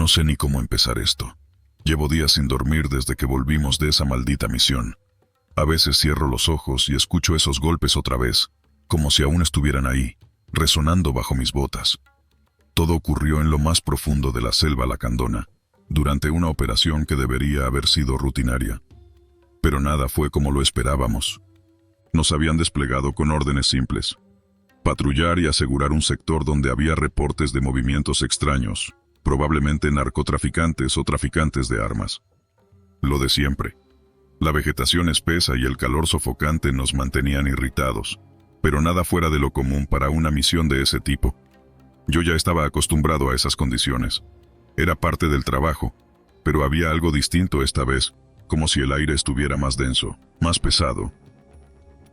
No sé ni cómo empezar esto. Llevo días sin dormir desde que volvimos de esa maldita misión. A veces cierro los ojos y escucho esos golpes otra vez, como si aún estuvieran ahí, resonando bajo mis botas. Todo ocurrió en lo más profundo de la selva lacandona, durante una operación que debería haber sido rutinaria. Pero nada fue como lo esperábamos. Nos habían desplegado con órdenes simples: patrullar y asegurar un sector donde había reportes de movimientos extraños, probablemente narcotraficantes o traficantes de armas. Lo de siempre. La vegetación espesa y el calor sofocante nos mantenían irritados, pero nada fuera de lo común para una misión de ese tipo. Yo ya estaba acostumbrado a esas condiciones. Era parte del trabajo, pero había algo distinto esta vez, como si el aire estuviera más denso, más pesado.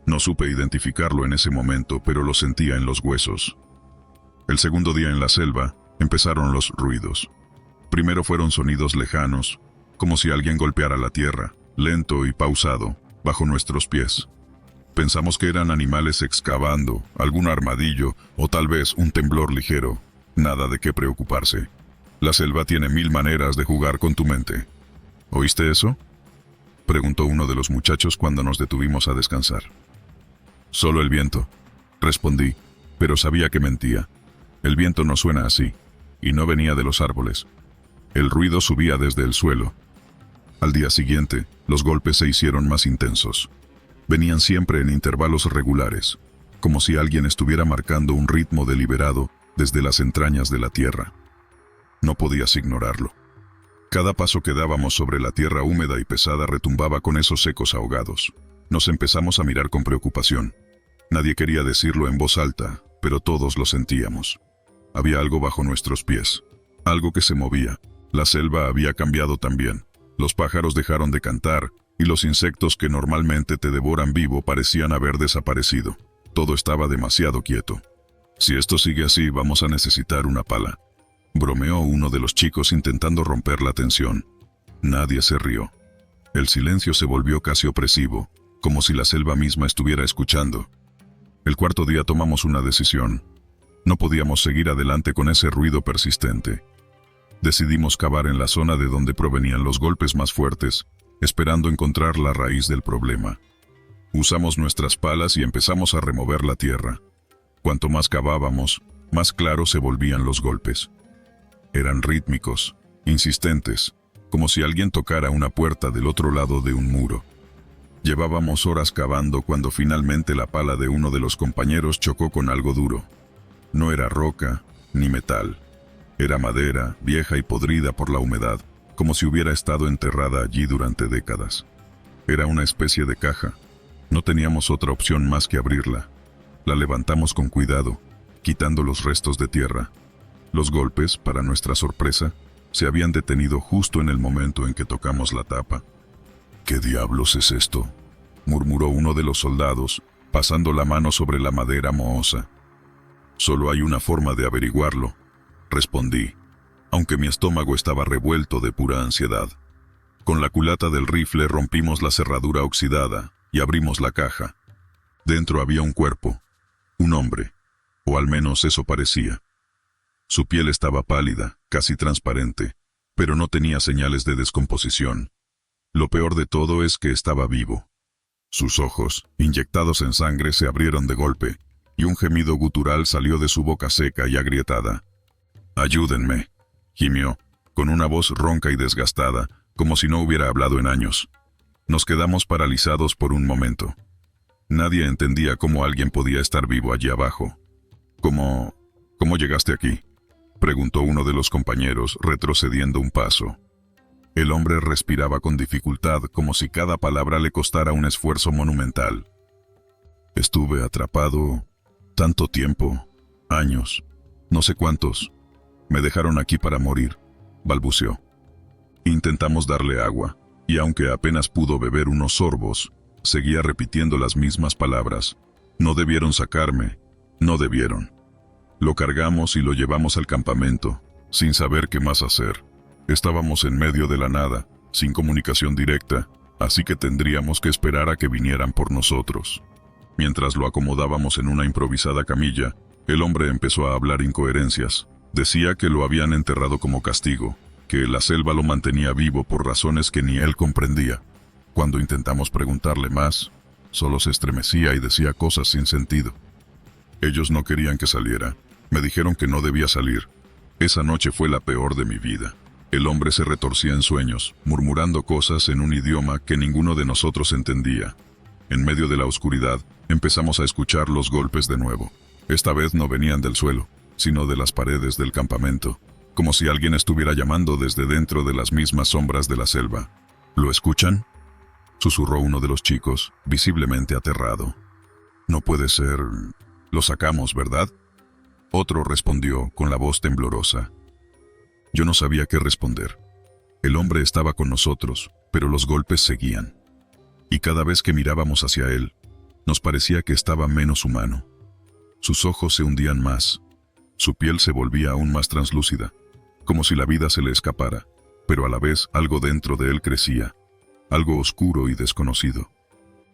No supe identificarlo en ese momento, pero lo sentía en los huesos. El segundo día en la selva, empezaron los ruidos. Primero fueron sonidos lejanos, como si alguien golpeara la tierra, lento y pausado, bajo nuestros pies. Pensamos que eran animales excavando, algún armadillo o tal vez un temblor ligero. Nada de qué preocuparse. La selva tiene 1000 maneras de jugar con tu mente. ¿Oíste eso?, preguntó uno de los muchachos cuando nos detuvimos a descansar. Solo el viento, respondí, pero sabía que mentía. El viento no suena así, y no venía de los árboles. El ruido subía desde el suelo. Al día siguiente, los golpes se hicieron más intensos. Venían siempre en intervalos regulares, como si alguien estuviera marcando un ritmo deliberado desde las entrañas de la tierra. No podías ignorarlo. Cada paso que dábamos sobre la tierra húmeda y pesada retumbaba con esos ecos ahogados. Nos empezamos a mirar con preocupación. Nadie quería decirlo en voz alta, pero todos lo sentíamos. Había algo bajo nuestros pies, algo que se movía. La selva había cambiado también. Los pájaros dejaron de cantar, y los insectos que normalmente te devoran vivo parecían haber desaparecido. Todo estaba demasiado quieto. Si esto sigue así, vamos a necesitar una pala, bromeó uno de los chicos intentando romper la tensión. Nadie se rió. El silencio se volvió casi opresivo, como si la selva misma estuviera escuchando. El cuarto día tomamos una decisión. No podíamos seguir adelante con ese ruido persistente. Decidimos cavar en la zona de donde provenían los golpes más fuertes, esperando encontrar la raíz del problema. Usamos nuestras palas y empezamos a remover la tierra. Cuanto más cavábamos, más claros se volvían los golpes. Eran rítmicos, insistentes, como si alguien tocara una puerta del otro lado de un muro. Llevábamos horas cavando cuando finalmente la pala de uno de los compañeros chocó con algo duro. No era roca, ni metal. Era madera, vieja y podrida por la humedad, como si hubiera estado enterrada allí durante décadas. Era una especie de caja. No teníamos otra opción más que abrirla. La levantamos con cuidado, quitando los restos de tierra. Los golpes, para nuestra sorpresa, se habían detenido justo en el momento en que tocamos la tapa. «¿Qué diablos es esto?», murmuró uno de los soldados, pasando la mano sobre la madera mohosa. «Solo hay una forma de averiguarlo», respondí, aunque mi estómago estaba revuelto de pura ansiedad. Con la culata del rifle rompimos la cerradura oxidada y abrimos la caja. Dentro había un cuerpo, un hombre, o al menos eso parecía. Su piel estaba pálida, casi transparente, pero no tenía señales de descomposición. Lo peor de todo es que estaba vivo. Sus ojos, inyectados en sangre, se abrieron de golpe, y un gemido gutural salió de su boca seca y agrietada. «Ayúdenme», gimió, con una voz ronca y desgastada, como si no hubiera hablado en años. Nos quedamos paralizados por un momento. Nadie entendía cómo alguien podía estar vivo allí abajo. «¿Cómo llegaste aquí?», preguntó uno de los compañeros, retrocediendo un paso. El hombre respiraba con dificultad, como si cada palabra le costara un esfuerzo monumental. «Estuve atrapado tanto tiempo, años, no sé cuántos. Me dejaron aquí para morir», balbuceó. Intentamos darle agua, y aunque apenas pudo beber unos sorbos, seguía repitiendo las mismas palabras. «No debieron sacarme, no debieron». Lo cargamos y lo llevamos al campamento, sin saber qué más hacer. Estábamos en medio de la nada, sin comunicación directa, así que tendríamos que esperar a que vinieran por nosotros. Mientras lo acomodábamos en una improvisada camilla, el hombre empezó a hablar incoherencias. Decía que lo habían enterrado como castigo, que la selva lo mantenía vivo por razones que ni él comprendía. Cuando intentamos preguntarle más, solo se estremecía y decía cosas sin sentido. Ellos no querían que saliera. Me dijeron que no debía salir. Esa noche fue la peor de mi vida. El hombre se retorcía en sueños, murmurando cosas en un idioma que ninguno de nosotros entendía. En medio de la oscuridad, empezamos a escuchar los golpes de nuevo. Esta vez no venían del suelo, sino de las paredes del campamento, como si alguien estuviera llamando desde dentro de las mismas sombras de la selva. ¿Lo escuchan?, susurró uno de los chicos, visiblemente aterrado. No puede ser. Lo sacamos, ¿verdad? Otro respondió con la voz temblorosa. Yo no sabía qué responder. El hombre estaba con nosotros, pero los golpes seguían. Y cada vez que mirábamos hacia él, nos parecía que estaba menos humano. Sus ojos se hundían más. Su piel se volvía aún más translúcida, como si la vida se le escapara, pero a la vez algo dentro de él crecía, algo oscuro y desconocido.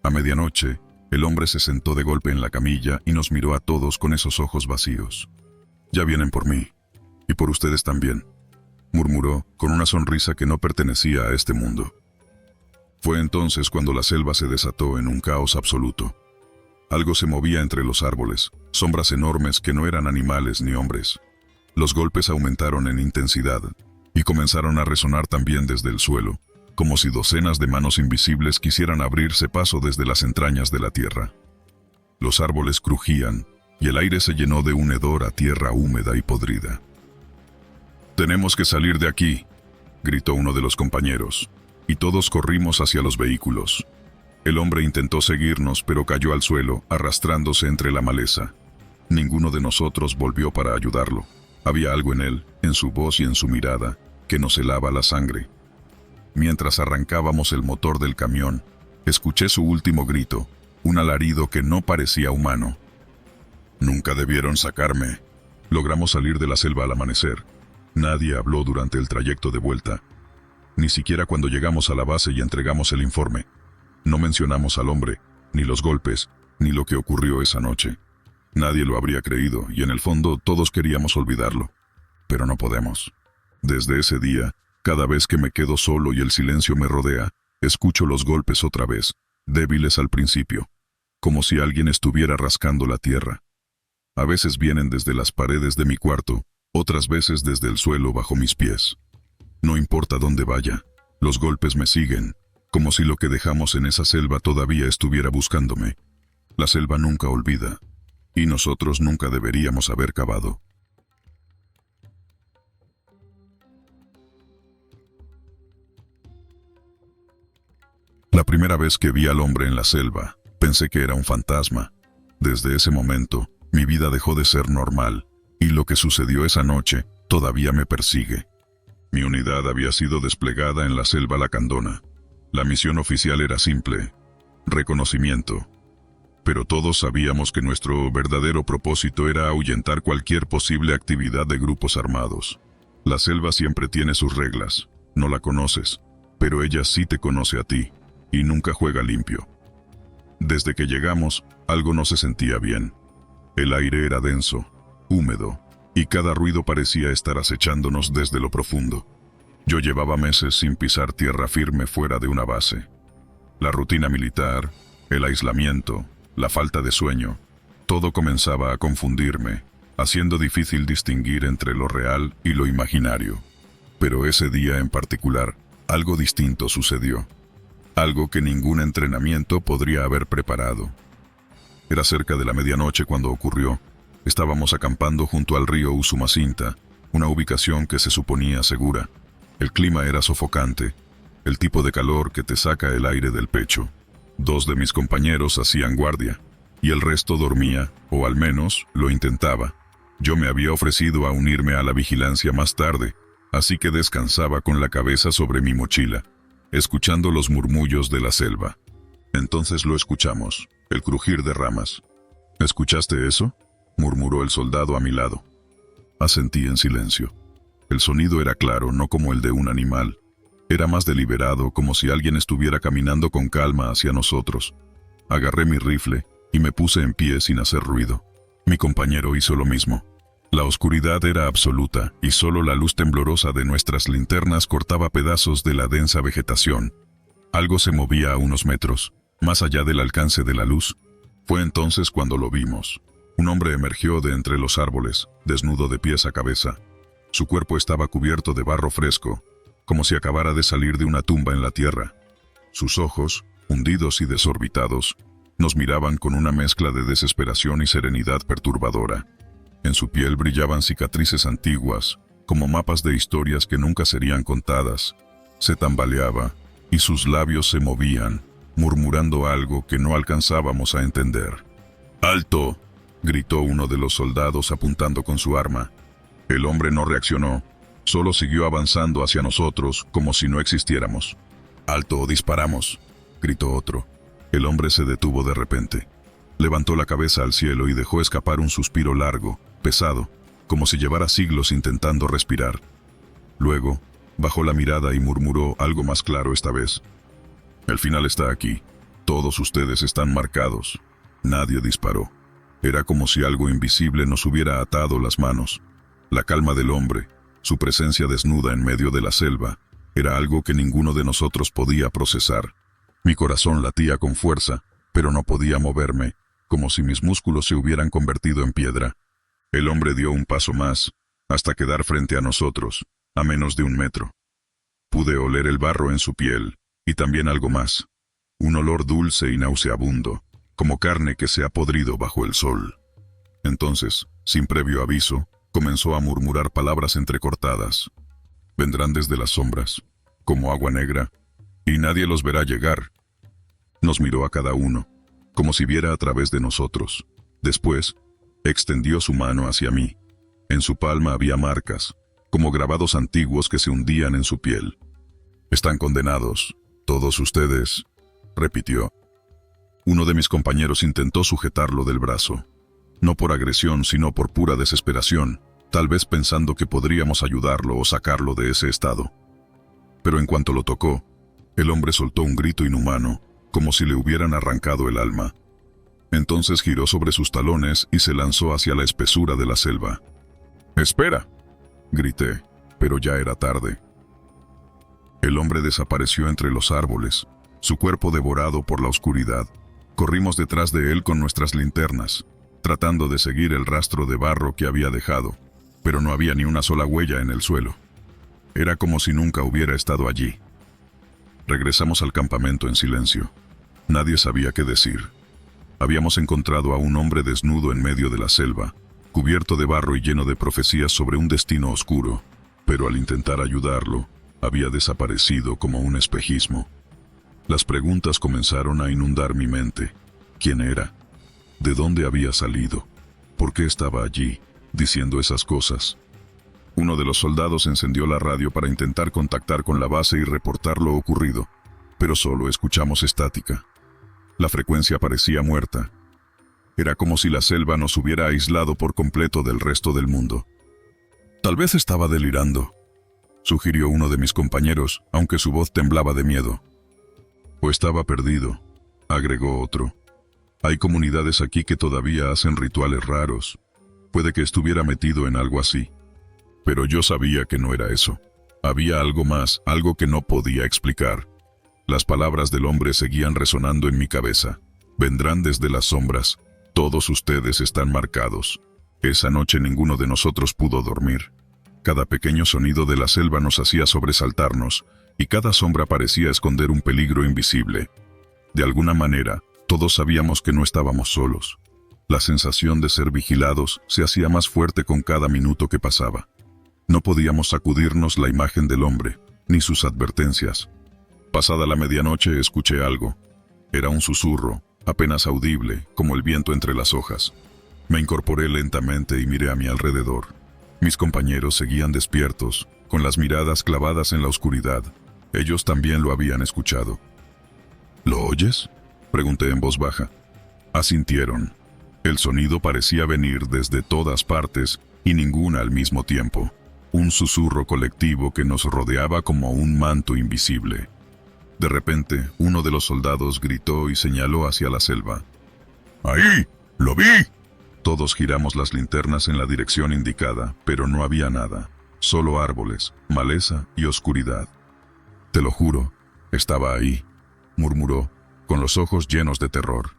A medianoche, el hombre se sentó de golpe en la camilla y nos miró a todos con esos ojos vacíos. Ya vienen por mí, y por ustedes también, murmuró con una sonrisa que no pertenecía a este mundo. Fue entonces cuando la selva se desató en un caos absoluto. Algo se movía entre los árboles, sombras enormes que no eran animales ni hombres. Los golpes aumentaron en intensidad y comenzaron a resonar también desde el suelo, como si docenas de manos invisibles quisieran abrirse paso desde las entrañas de la tierra. Los árboles crujían y el aire se llenó de un hedor a tierra húmeda y podrida. «Tenemos que salir de aquí», gritó uno de los compañeros, y todos corrimos hacia los vehículos. El hombre intentó seguirnos, pero cayó al suelo, arrastrándose entre la maleza. Ninguno de nosotros volvió para ayudarlo. Había algo en él, en su voz y en su mirada, que nos helaba la sangre. Mientras arrancábamos el motor del camión, escuché su último grito, un alarido que no parecía humano. «Nunca debieron sacarme». Logramos salir de la selva al amanecer. Nadie habló durante el trayecto de vuelta. Ni siquiera cuando llegamos a la base y entregamos el informe. No mencionamos al hombre, ni los golpes, ni lo que ocurrió esa noche. Nadie lo habría creído y en el fondo todos queríamos olvidarlo. Pero no podemos. Desde ese día, cada vez que me quedo solo y el silencio me rodea, escucho los golpes otra vez, débiles al principio, como si alguien estuviera rascando la tierra. A veces vienen desde las paredes de mi cuarto, otras veces desde el suelo bajo mis pies. No importa dónde vaya, los golpes me siguen, como si lo que dejamos en esa selva todavía estuviera buscándome. La selva nunca olvida, y nosotros nunca deberíamos haber cavado. La primera vez que vi al hombre en la selva, pensé que era un fantasma. Desde ese momento, mi vida dejó de ser normal, y lo que sucedió esa noche todavía me persigue. Mi unidad había sido desplegada en la selva lacandona. La misión oficial era simple: reconocimiento. Pero todos sabíamos que nuestro verdadero propósito era ahuyentar cualquier posible actividad de grupos armados. La selva siempre tiene sus reglas, no la conoces, pero ella sí te conoce a ti, y nunca juega limpio. Desde que llegamos, algo no se sentía bien. El aire era denso, húmedo, y cada ruido parecía estar acechándonos desde lo profundo. Yo llevaba meses sin pisar tierra firme fuera de una base. La rutina militar, el aislamiento, la falta de sueño, todo comenzaba a confundirme, haciendo difícil distinguir entre lo real y lo imaginario. Pero ese día en particular, algo distinto sucedió. Algo que ningún entrenamiento podría haber preparado. Era cerca de la medianoche cuando ocurrió. Estábamos acampando junto al río Usumacinta, una ubicación que se suponía segura. El clima era sofocante, el tipo de calor que te saca el aire del pecho. 2 de mis compañeros hacían guardia, y el resto dormía, o al menos lo intentaba. Yo me había ofrecido a unirme a la vigilancia más tarde, así que descansaba con la cabeza sobre mi mochila, escuchando los murmullos de la selva. Entonces lo escuchamos, el crujir de ramas. ¿Escuchaste eso?, murmuró el soldado a mi lado. Asentí en silencio. El sonido era claro, no como el de un animal. Era más deliberado, como si alguien estuviera caminando con calma hacia nosotros. Agarré mi rifle y me puse en pie sin hacer ruido. Mi compañero hizo lo mismo. La oscuridad era absoluta y solo la luz temblorosa de nuestras linternas cortaba pedazos de la densa vegetación. Algo se movía a unos metros, más allá del alcance de la luz. Fue entonces cuando lo vimos. Un hombre emergió de entre los árboles, desnudo de pies a cabeza. Su cuerpo estaba cubierto de barro fresco, como si acabara de salir de una tumba en la tierra. Sus ojos, hundidos y desorbitados, nos miraban con una mezcla de desesperación y serenidad perturbadora. En su piel brillaban cicatrices antiguas, como mapas de historias que nunca serían contadas. Se tambaleaba, y sus labios se movían, murmurando algo que no alcanzábamos a entender. ¡Alto!, gritó uno de los soldados apuntando con su arma. El hombre no reaccionó, solo siguió avanzando hacia nosotros como si no existiéramos. ¡Alto o disparamos!, gritó otro. El hombre se detuvo de repente. Levantó la cabeza al cielo y dejó escapar un suspiro largo, pesado, como si llevara siglos intentando respirar. Luego, bajó la mirada y murmuró algo más claro esta vez. El final está aquí. Todos ustedes están marcados. Nadie disparó. Era como si algo invisible nos hubiera atado las manos. La calma del hombre, su presencia desnuda en medio de la selva, era algo que ninguno de nosotros podía procesar. Mi corazón latía con fuerza, pero no podía moverme, como si mis músculos se hubieran convertido en piedra. El hombre dio un paso más, hasta quedar frente a nosotros, a menos de 1 metro. Pude oler el barro en su piel, y también algo más. Un olor dulce y nauseabundo, como carne que se ha podrido bajo el sol. Entonces, sin previo aviso, comenzó a murmurar palabras entrecortadas. Vendrán desde las sombras, como agua negra, y nadie los verá llegar. Nos miró a cada uno, como si viera a través de nosotros. Después, extendió su mano hacia mí. En su palma había marcas, como grabados antiguos que se hundían en su piel. Están condenados, todos ustedes, repitió. Uno de mis compañeros intentó sujetarlo del brazo. No por agresión, sino por pura desesperación, tal vez pensando que podríamos ayudarlo o sacarlo de ese estado. Pero en cuanto lo tocó, el hombre soltó un grito inhumano, como si le hubieran arrancado el alma. Entonces giró sobre sus talones y se lanzó hacia la espesura de la selva. ¡Espera!, grité, pero ya era tarde. El hombre desapareció entre los árboles, su cuerpo devorado por la oscuridad. Corrimos detrás de él con nuestras linternas, tratando de seguir el rastro de barro que había dejado, pero no había ni una sola huella en el suelo. Era como si nunca hubiera estado allí. Regresamos al campamento en silencio. Nadie sabía qué decir. Habíamos encontrado a un hombre desnudo en medio de la selva, cubierto de barro y lleno de profecías sobre un destino oscuro, pero al intentar ayudarlo, había desaparecido como un espejismo. Las preguntas comenzaron a inundar mi mente. ¿Quién era? ¿De dónde había salido? ¿Por qué estaba allí, diciendo esas cosas? Uno de los soldados encendió la radio para intentar contactar con la base y reportar lo ocurrido, pero solo escuchamos estática. La frecuencia parecía muerta. Era como si la selva nos hubiera aislado por completo del resto del mundo. Tal vez estaba delirando, sugirió uno de mis compañeros, aunque su voz temblaba de miedo. O estaba perdido, agregó otro. Hay comunidades aquí que todavía hacen rituales raros. Puede que estuviera metido en algo así. Pero yo sabía que no era eso. Había algo más, algo que no podía explicar. Las palabras del hombre seguían resonando en mi cabeza. Vendrán desde las sombras. Todos ustedes están marcados. Esa noche ninguno de nosotros pudo dormir. Cada pequeño sonido de la selva nos hacía sobresaltarnos, y cada sombra parecía esconder un peligro invisible. De alguna manera, todos sabíamos que no estábamos solos. La sensación de ser vigilados se hacía más fuerte con cada minuto que pasaba. No podíamos sacudirnos la imagen del hombre, ni sus advertencias. Pasada la medianoche escuché algo. Era un susurro, apenas audible, como el viento entre las hojas. Me incorporé lentamente y miré a mi alrededor. Mis compañeros seguían despiertos, con las miradas clavadas en la oscuridad. Ellos también lo habían escuchado. ¿Lo oyes?, pregunté en voz baja. Asintieron. El sonido parecía venir desde todas partes y ninguna al mismo tiempo. Un susurro colectivo que nos rodeaba como un manto invisible. De repente, uno de los soldados gritó y señaló hacia la selva. ¡Ahí! ¡Lo vi! Todos giramos las linternas en la dirección indicada, pero no había nada. Solo árboles, maleza y oscuridad. «Te lo juro, estaba ahí», murmuró, con los ojos llenos de terror.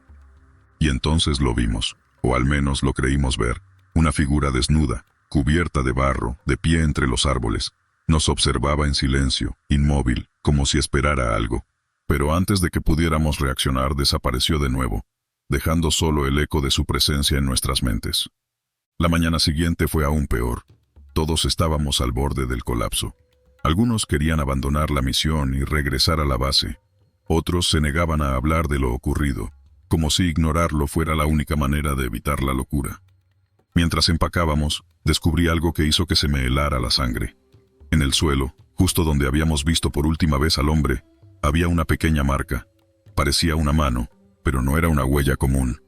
Y entonces lo vimos, o al menos lo creímos ver, una figura desnuda, cubierta de barro, de pie entre los árboles. Nos observaba en silencio, inmóvil, como si esperara algo. Pero antes de que pudiéramos reaccionar, desapareció de nuevo, dejando solo el eco de su presencia en nuestras mentes. La mañana siguiente fue aún peor. Todos estábamos al borde del colapso. Algunos querían abandonar la misión y regresar a la base. Otros se negaban a hablar de lo ocurrido, como si ignorarlo fuera la única manera de evitar la locura. Mientras empacábamos, descubrí algo que hizo que se me helara la sangre. En el suelo, justo donde habíamos visto por última vez al hombre, había una pequeña marca. Parecía una mano, pero no era una huella común.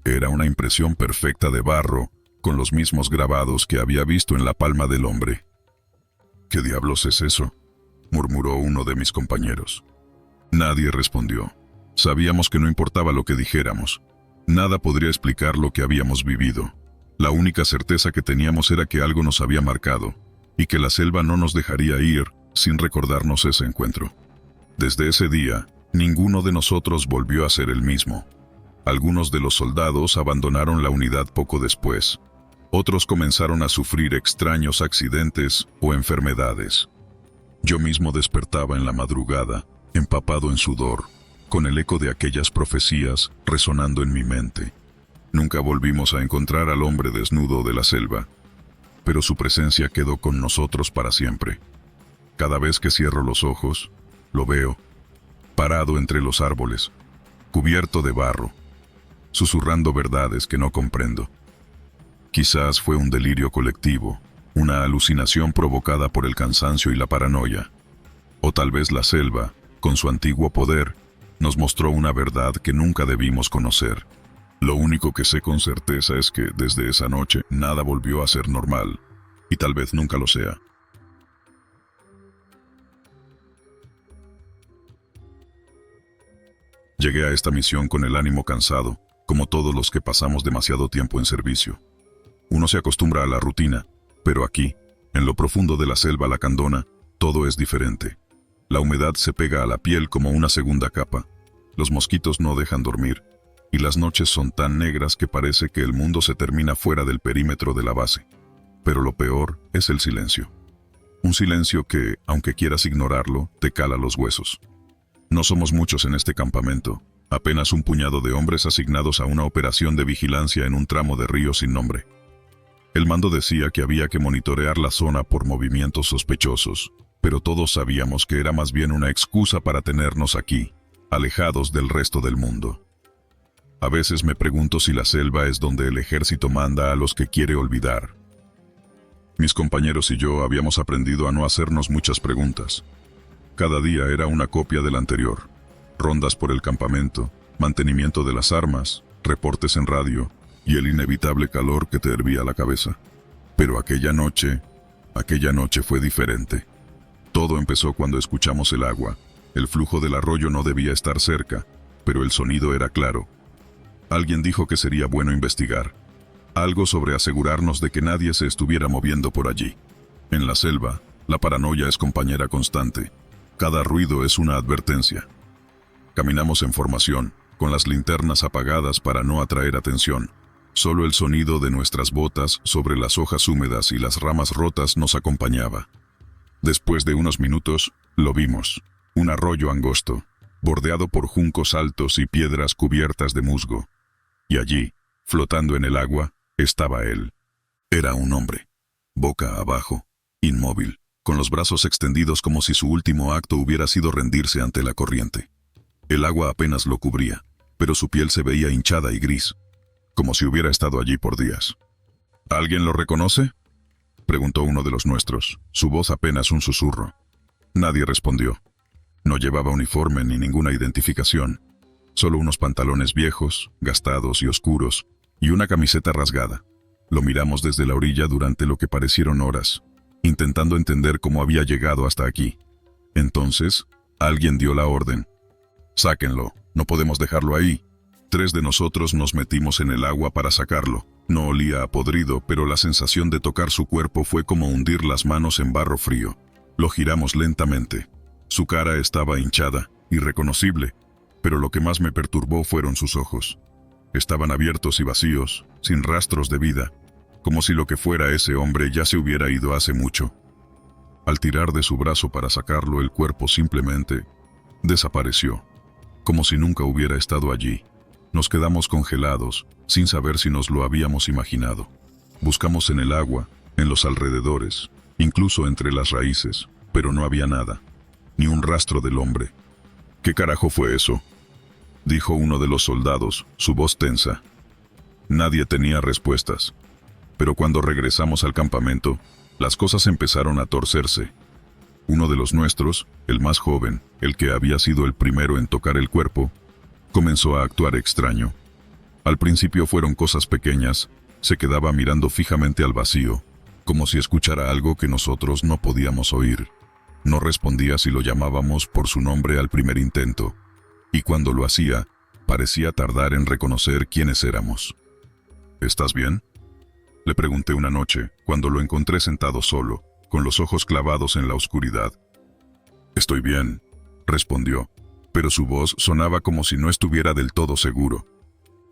Era una impresión perfecta de barro, con los mismos grabados que había visto en la palma del hombre. «¿Qué diablos es eso?», murmuró uno de mis compañeros. Nadie respondió. Sabíamos que no importaba lo que dijéramos. Nada podría explicar lo que habíamos vivido. La única certeza que teníamos era que algo nos había marcado, y que la selva no nos dejaría ir sin recordarnos ese encuentro. Desde ese día, ninguno de nosotros volvió a ser el mismo. Algunos de los soldados abandonaron la unidad poco después. Otros comenzaron a sufrir extraños accidentes o enfermedades. Yo mismo despertaba en la madrugada, empapado en sudor, con el eco de aquellas profecías resonando en mi mente. Nunca volvimos a encontrar al hombre desnudo de la selva, pero su presencia quedó con nosotros para siempre. Cada vez que cierro los ojos, lo veo, parado entre los árboles, cubierto de barro, susurrando verdades que no comprendo. Quizás fue un delirio colectivo, una alucinación provocada por el cansancio y la paranoia. O tal vez la selva, con su antiguo poder, nos mostró una verdad que nunca debimos conocer. Lo único que sé con certeza es que desde esa noche nada volvió a ser normal, y tal vez nunca lo sea. Llegué a esta misión con el ánimo cansado, como todos los que pasamos demasiado tiempo en servicio. Uno se acostumbra a la rutina, pero aquí, en lo profundo de la selva lacandona, todo es diferente. La humedad se pega a la piel como una segunda capa. Los mosquitos no dejan dormir, y las noches son tan negras que parece que el mundo se termina fuera del perímetro de la base. Pero lo peor es el silencio. Un silencio que, aunque quieras ignorarlo, te cala los huesos. No somos muchos en este campamento, apenas un puñado de hombres asignados a una operación de vigilancia en un tramo de río sin nombre. El mando decía que había que monitorear la zona por movimientos sospechosos, pero todos sabíamos que era más bien una excusa para tenernos aquí, alejados del resto del mundo. A veces me pregunto si la selva es donde el ejército manda a los que quiere olvidar. Mis compañeros y yo habíamos aprendido a no hacernos muchas preguntas. Cada día era una copia del anterior. Rondas por el campamento, mantenimiento de las armas, reportes en radio y el inevitable calor que te hervía la cabeza. Pero aquella noche fue diferente. Todo empezó cuando escuchamos el agua. El flujo del arroyo no debía estar cerca, pero el sonido era claro. Alguien dijo que sería bueno investigar. Algo sobre asegurarnos de que nadie se estuviera moviendo por allí. En la selva, la paranoia es compañera constante. Cada ruido es una advertencia. Caminamos en formación, con las linternas apagadas para no atraer atención. Solo el sonido de nuestras botas sobre las hojas húmedas y las ramas rotas nos acompañaba. Después de unos minutos, lo vimos. Un arroyo angosto, bordeado por juncos altos y piedras cubiertas de musgo. Y allí, flotando en el agua, estaba él. Era un hombre, boca abajo, inmóvil, con los brazos extendidos como si su último acto hubiera sido rendirse ante la corriente. El agua apenas lo cubría, pero su piel se veía hinchada y gris, como si hubiera estado allí por días. ¿Alguien lo reconoce?, preguntó uno de los nuestros, su voz apenas un susurro. Nadie respondió. No llevaba uniforme ni ninguna identificación, solo unos pantalones viejos, gastados y oscuros, y una camiseta rasgada. Lo miramos desde la orilla durante lo que parecieron horas, intentando entender cómo había llegado hasta aquí. Entonces, alguien dio la orden. «Sáquenlo, no podemos dejarlo ahí». 3 de nosotros nos metimos en el agua para sacarlo. No olía a podrido, pero la sensación de tocar su cuerpo fue como hundir las manos en barro frío. Lo giramos lentamente. Su cara estaba hinchada, irreconocible, pero lo que más me perturbó fueron sus ojos. Estaban abiertos y vacíos, sin rastros de vida, como si lo que fuera ese hombre ya se hubiera ido hace mucho. Al tirar de su brazo para sacarlo, el cuerpo simplemente desapareció, como si nunca hubiera estado allí. Nos quedamos congelados, sin saber si nos lo habíamos imaginado. Buscamos en el agua, en los alrededores, incluso entre las raíces, pero no había nada, ni un rastro del hombre. ¿Qué carajo fue eso?, dijo uno de los soldados, su voz tensa. Nadie tenía respuestas. Pero cuando regresamos al campamento, las cosas empezaron a torcerse. Uno de los nuestros, el más joven, el que había sido el primero en tocar el cuerpo, comenzó a actuar extraño. Al principio fueron cosas pequeñas, se quedaba mirando fijamente al vacío, como si escuchara algo que nosotros no podíamos oír. No respondía si lo llamábamos por su nombre al primer intento, y cuando lo hacía, parecía tardar en reconocer quiénes éramos. ¿Estás bien?, le pregunté una noche, cuando lo encontré sentado solo, con los ojos clavados en la oscuridad. «Estoy bien», respondió, pero su voz sonaba como si no estuviera del todo seguro.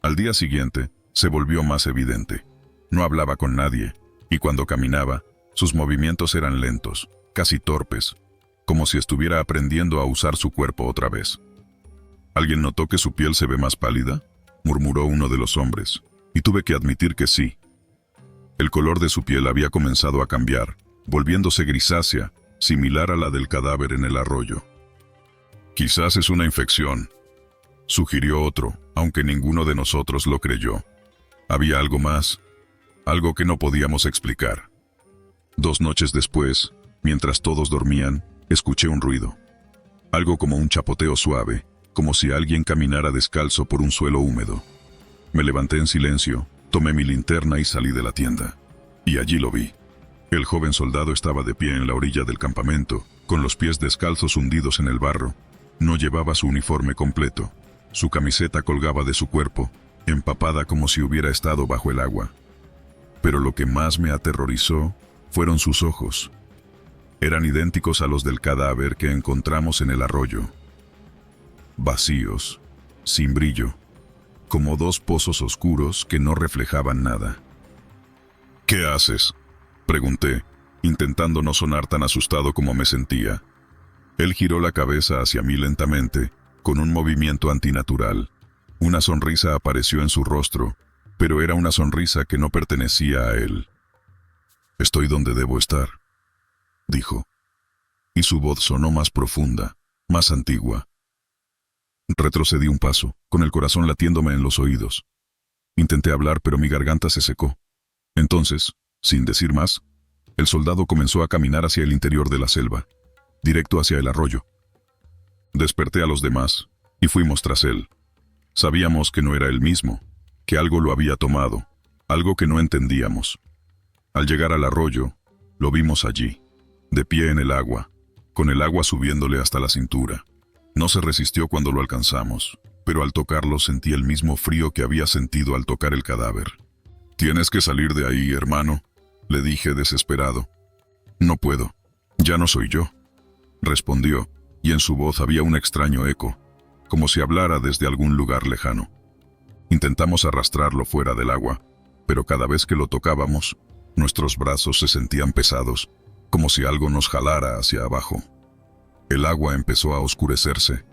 Al día siguiente, se volvió más evidente. No hablaba con nadie, y cuando caminaba, sus movimientos eran lentos, casi torpes, como si estuviera aprendiendo a usar su cuerpo otra vez. «¿Alguien notó que su piel se ve más pálida?», murmuró uno de los hombres, y tuve que admitir que sí. El color de su piel había comenzado a cambiar, volviéndose grisácea, similar a la del cadáver en el arroyo. «Quizás es una infección», sugirió otro, aunque ninguno de nosotros lo creyó. Había algo más, algo que no podíamos explicar. 2 noches después, mientras todos dormían, escuché un ruido. Algo como un chapoteo suave, como si alguien caminara descalzo por un suelo húmedo. Me levanté en silencio, tomé mi linterna y salí de la tienda. Y allí lo vi. El joven soldado estaba de pie en la orilla del campamento, con los pies descalzos hundidos en el barro. No llevaba su uniforme completo. Su camiseta colgaba de su cuerpo, empapada como si hubiera estado bajo el agua. Pero lo que más me aterrorizó fueron sus ojos. Eran idénticos a los del cadáver que encontramos en el arroyo. Vacíos, sin brillo, como 2 pozos oscuros que no reflejaban nada. «¿Qué haces?», pregunté, intentando no sonar tan asustado como me sentía. Él giró la cabeza hacia mí lentamente, con un movimiento antinatural. Una sonrisa apareció en su rostro, pero era una sonrisa que no pertenecía a él. «Estoy donde debo estar», dijo, y su voz sonó más profunda, más antigua. Retrocedí un paso, con el corazón latiéndome en los oídos. Intenté hablar, pero mi garganta se secó. Entonces, sin decir más, el soldado comenzó a caminar hacia el interior de la selva, directo hacia el arroyo. Desperté a los demás, y fuimos tras él. Sabíamos que no era el mismo, que algo lo había tomado, algo que no entendíamos. Al llegar al arroyo, lo vimos allí, de pie en el agua, con el agua subiéndole hasta la cintura. No se resistió cuando lo alcanzamos, pero al tocarlo sentí el mismo frío que había sentido al tocar el cadáver. «Tienes que salir de ahí, hermano», le dije desesperado. «No puedo, ya no soy yo», respondió, y en su voz había un extraño eco, como si hablara desde algún lugar lejano. Intentamos arrastrarlo fuera del agua, pero cada vez que lo tocábamos, nuestros brazos se sentían pesados, como si algo nos jalara hacia abajo. El agua empezó a oscurecerse,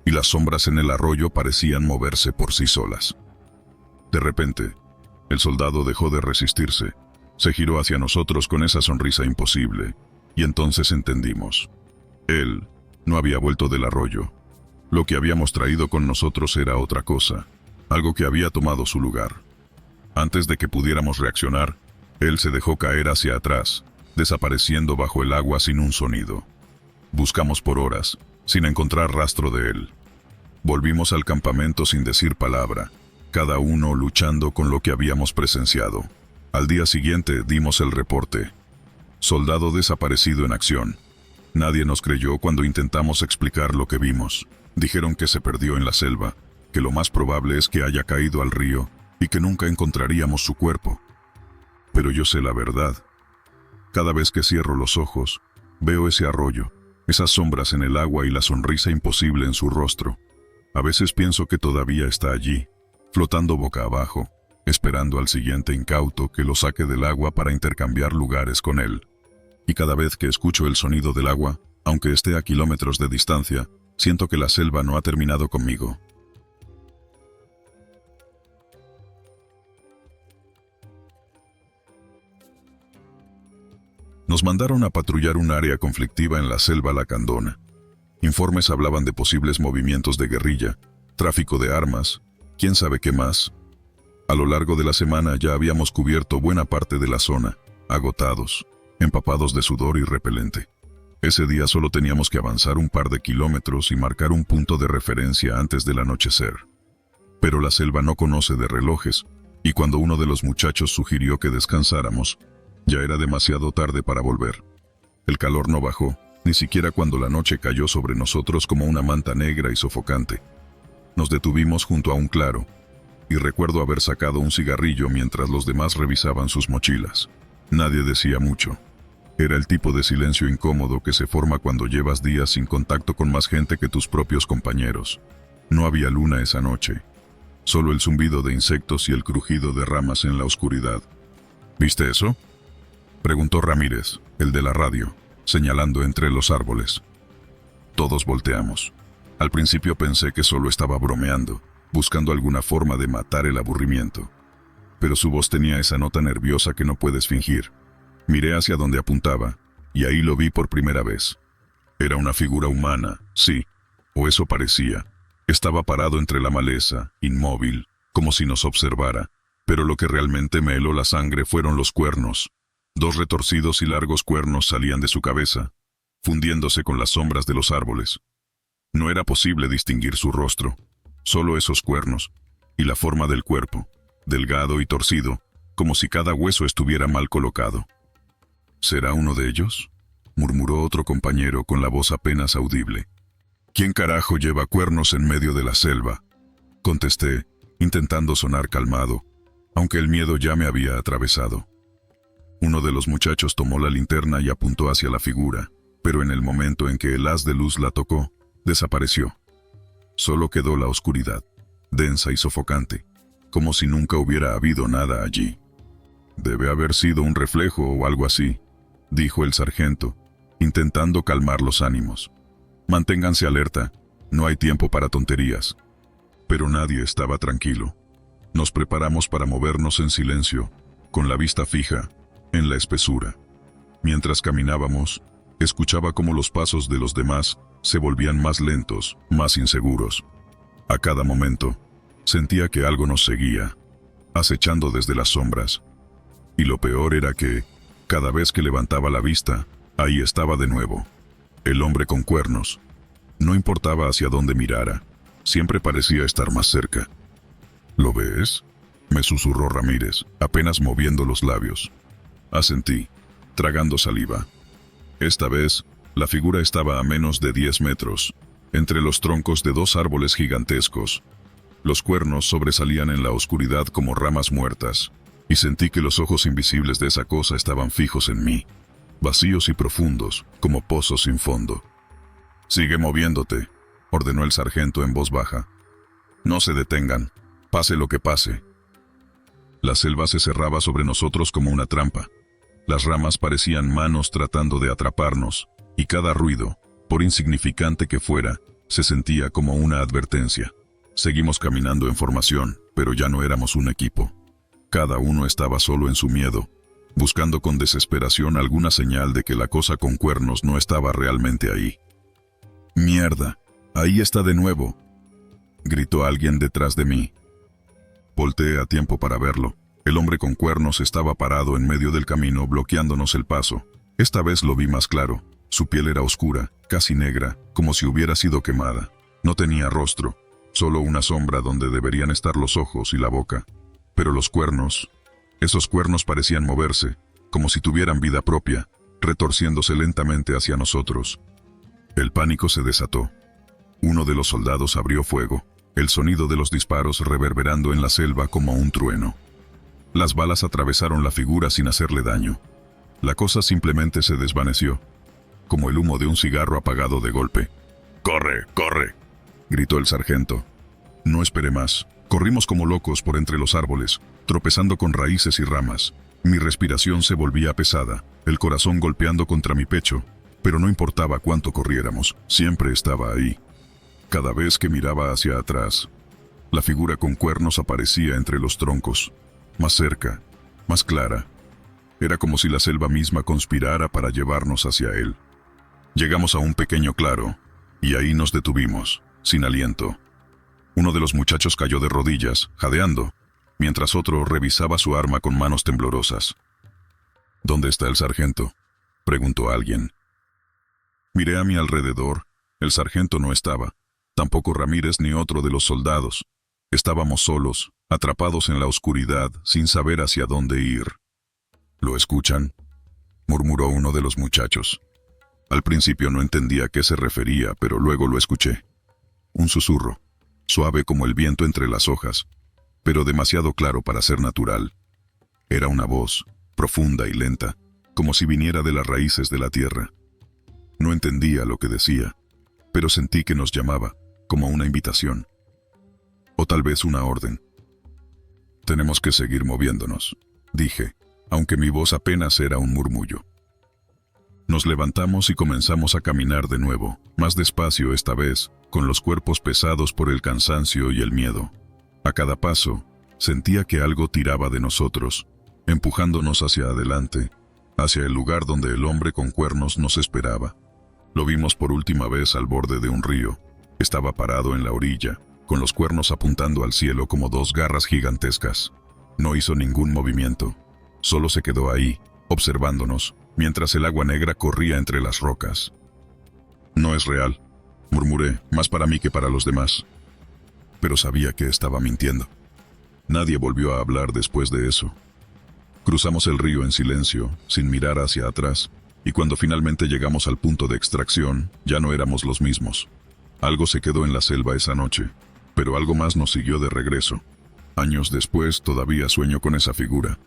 y las sombras en el arroyo parecían moverse por sí solas. De repente, el soldado dejó de resistirse, se giró hacia nosotros con esa sonrisa imposible, y entonces entendimos. Él no había vuelto del arroyo. Lo que habíamos traído con nosotros era otra cosa, algo que había tomado su lugar. Antes de que pudiéramos reaccionar, él se dejó caer hacia atrás, desapareciendo bajo el agua sin un sonido. Buscamos por horas, sin encontrar rastro de él. Volvimos al campamento sin decir palabra, cada uno luchando con lo que habíamos presenciado. Al día siguiente dimos el reporte. Soldado desaparecido en acción. Nadie nos creyó cuando intentamos explicar lo que vimos. Dijeron que se perdió en la selva, que lo más probable es que haya caído al río, y que nunca encontraríamos su cuerpo. Pero yo sé la verdad. Cada vez que cierro los ojos, veo ese arroyo, esas sombras en el agua y la sonrisa imposible en su rostro. A veces pienso que todavía está allí, flotando boca abajo, esperando al siguiente incauto que lo saque del agua para intercambiar lugares con él. Y cada vez que escucho el sonido del agua, aunque esté a kilómetros de distancia, siento que la selva no ha terminado conmigo. Nos mandaron a patrullar un área conflictiva en la selva lacandona. Informes hablaban de posibles movimientos de guerrilla, tráfico de armas, quién sabe qué más. A lo largo de la semana ya habíamos cubierto buena parte de la zona, agotados, empapados de sudor y repelente. Ese día solo teníamos que avanzar un par de kilómetros y marcar un punto de referencia antes del anochecer. Pero la selva no conoce de relojes, y cuando uno de los muchachos sugirió que descansáramos, ya era demasiado tarde para volver. El calor no bajó, ni siquiera cuando la noche cayó sobre nosotros como una manta negra y sofocante. Nos detuvimos junto a un claro, y recuerdo haber sacado un cigarrillo mientras los demás revisaban sus mochilas. Nadie decía mucho. Era el tipo de silencio incómodo que se forma cuando llevas días sin contacto con más gente que tus propios compañeros. No había luna esa noche, solo el zumbido de insectos y el crujido de ramas en la oscuridad. ¿Viste eso?, preguntó Ramírez, el de la radio, señalando entre los árboles. Todos volteamos. Al principio pensé que solo estaba bromeando, buscando alguna forma de matar el aburrimiento. Pero su voz tenía esa nota nerviosa que no puedes fingir. Miré hacia donde apuntaba, y ahí lo vi por primera vez. Era una figura humana, sí, o eso parecía. Estaba parado entre la maleza, inmóvil, como si nos observara, pero lo que realmente me heló la sangre fueron los cuernos. 2 retorcidos y largos cuernos salían de su cabeza, fundiéndose con las sombras de los árboles. No era posible distinguir su rostro, solo esos cuernos, y la forma del cuerpo, delgado y torcido, como si cada hueso estuviera mal colocado. ¿Será uno de ellos?, murmuró otro compañero con la voz apenas audible. ¿Quién carajo lleva cuernos en medio de la selva?, contesté, intentando sonar calmado, aunque el miedo ya me había atravesado. Uno de los muchachos tomó la linterna y apuntó hacia la figura, pero en el momento en que el haz de luz la tocó, desapareció. Solo quedó la oscuridad, densa y sofocante, como si nunca hubiera habido nada allí. «Debe haber sido un reflejo o algo así», dijo el sargento, intentando calmar los ánimos. «Manténganse alerta, no hay tiempo para tonterías». Pero nadie estaba tranquilo. Nos preparamos para movernos en silencio, con la vista fija en la espesura. Mientras caminábamos, escuchaba cómo los pasos de los demás se volvían más lentos, más inseguros. A cada momento, sentía que algo nos seguía, acechando desde las sombras. Y lo peor era que, cada vez que levantaba la vista, ahí estaba de nuevo. El hombre con cuernos. No importaba hacia dónde mirara, siempre parecía estar más cerca. «¿Lo ves?», me susurró Ramírez, apenas moviendo los labios. Asentí, tragando saliva. Esta vez, la figura estaba a menos de 10 metros, entre los troncos de 2 árboles gigantescos. Los cuernos sobresalían en la oscuridad como ramas muertas, y sentí que los ojos invisibles de esa cosa estaban fijos en mí, vacíos y profundos, como pozos sin fondo. «Sigue moviéndote», ordenó el sargento en voz baja. «No se detengan, pase lo que pase». La selva se cerraba sobre nosotros como una trampa. Las ramas parecían manos tratando de atraparnos, y cada ruido, por insignificante que fuera, se sentía como una advertencia. Seguimos caminando en formación, pero ya no éramos un equipo. Cada uno estaba solo en su miedo, buscando con desesperación alguna señal de que la cosa con cuernos no estaba realmente ahí. «¡Mierda! Ahí está de nuevo», gritó alguien detrás de mí. Volteé a tiempo para verlo. El hombre con cuernos estaba parado en medio del camino, bloqueándonos el paso. Esta vez lo vi más claro. Su piel era oscura, casi negra, como si hubiera sido quemada. No tenía rostro, solo una sombra donde deberían estar los ojos y la boca. Pero los cuernos, esos cuernos parecían moverse, como si tuvieran vida propia, retorciéndose lentamente hacia nosotros. El pánico se desató. Uno de los soldados abrió fuego, el sonido de los disparos reverberando en la selva como un trueno. Las balas atravesaron la figura sin hacerle daño. La cosa simplemente se desvaneció, como el humo de un cigarro apagado de golpe. ¡Corre, corre!, gritó el sargento. No esperé más. Corrimos como locos por entre los árboles, tropezando con raíces y ramas. Mi respiración se volvía pesada, el corazón golpeando contra mi pecho, pero no importaba cuánto corriéramos, siempre estaba ahí. Cada vez que miraba hacia atrás, la figura con cuernos aparecía entre los troncos, más cerca, más clara. Era como si la selva misma conspirara para llevarnos hacia él. Llegamos a un pequeño claro, y ahí nos detuvimos, sin aliento. Uno de los muchachos cayó de rodillas, jadeando, mientras otro revisaba su arma con manos temblorosas. ¿Dónde está el sargento?, preguntó alguien. Miré a mi alrededor. El sargento no estaba, tampoco Ramírez ni otro de los soldados. Estábamos solos, atrapados en la oscuridad, sin saber hacia dónde ir. ¿Lo escuchan?, murmuró uno de los muchachos. Al principio no entendía a qué se refería, pero luego lo escuché. Un susurro, suave como el viento entre las hojas, pero demasiado claro para ser natural. Era una voz, profunda y lenta, como si viniera de las raíces de la tierra. No entendía lo que decía, pero sentí que nos llamaba, como una invitación. O tal vez una orden. Tenemos que seguir moviéndonos, dije, aunque mi voz apenas era un murmullo. Nos levantamos y comenzamos a caminar de nuevo, más despacio esta vez, con los cuerpos pesados por el cansancio y el miedo. A cada paso, sentía que algo tiraba de nosotros, empujándonos hacia adelante, hacia el lugar donde el hombre con cuernos nos esperaba. Lo vimos por última vez al borde de un río. Estaba parado en la orilla, con los cuernos apuntando al cielo como dos garras gigantescas. No hizo ningún movimiento, solo se quedó ahí, observándonos, mientras el agua negra corría entre las rocas. No es real, murmuré, más para mí que para los demás. Pero sabía que estaba mintiendo. Nadie volvió a hablar después de eso. Cruzamos el río en silencio, sin mirar hacia atrás, y cuando finalmente llegamos al punto de extracción, ya no éramos los mismos. Algo se quedó en la selva esa noche, pero algo más nos siguió de regreso. Años después todavía sueño con esa figura.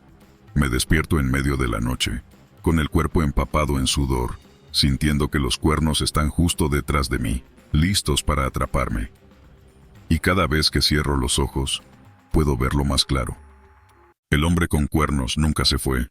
Me despierto en medio de la noche, con el cuerpo empapado en sudor, sintiendo que los cuernos están justo detrás de mí, listos para atraparme. Y cada vez que cierro los ojos, puedo verlo más claro. El hombre con cuernos nunca se fue,